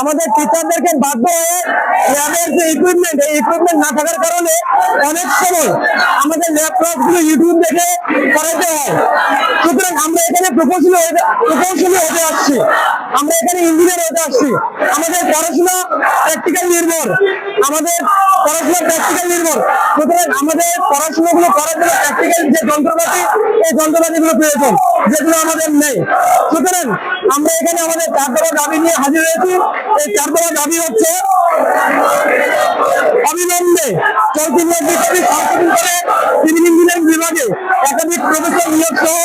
আমাদের টিচারদেরকে বাধ্য হয়ে ল্যাবের যে ইকুইপমেন্ট, এই ইকুইপমেন্ট না থাকার কারণে অনেক সময় আমাদের ল্যাব ক্লাসগুলো ইউটিউব দেখে করাতে হয়। সুতরাং আমরা এখানে প্রকৌশলী হতে আসছি, আমরা এখানে ইঞ্জিনিয়ার হতে আসছি। আমাদের পড়াশোনা প্র্যাকটিক্যাল নির্ভর, সুতরাং আমাদের পড়াশোনাগুলো করার জন্য প্র্যাকটিক্যাল যে যন্ত্রপাতি, এই যন্ত্রপাতিগুলো প্রয়োজন, যেগুলো আমাদের নেই। সুতরাং আমরা এখানে আমাদের 4 দফা দাবি নিয়ে হাজির হয়েছি। এই 4 দফা দাবি হচ্ছে অবিলম্বে চলতি বিদ্যাপীঠ সংশোধন করে সিভিল ইঞ্জিনিয়ারিং বিভাগে একাধিক প্রফেসর নিয়োগ সহ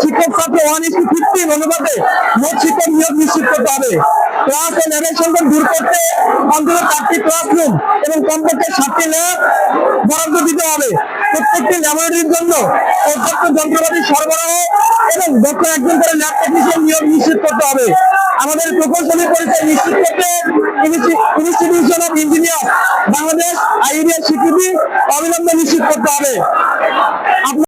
শিক্ষক ছাত্র 1:50 অনুপাতে মোট শিক্ষক নিয়োগ নিশ্চিত করতে হবে। ক্লাস ও ল্যাবের সংকট দূর করতে অন্তত 4টি ক্লাসরুম এবং কমপক্ষে 7টি ল্যাব বরাদ্দ দিতে হবে। প্রত্যেকটি ল্যাবরেটরির জন্য পর্যাপ্ত যন্ত্রপাতি সরবরাহ এবং দক্ষ একজন করে ল্যাব টেকনিশিয়ান নিয়োগ নিশ্চিত করতে হবে। আমাদের প্রকৌশলী পরিচয় নিশ্চিত করতে institution of engineer Bangladesh IEB স্বীকৃতি অবিলম্বে নিশ্চিত করতে হবে।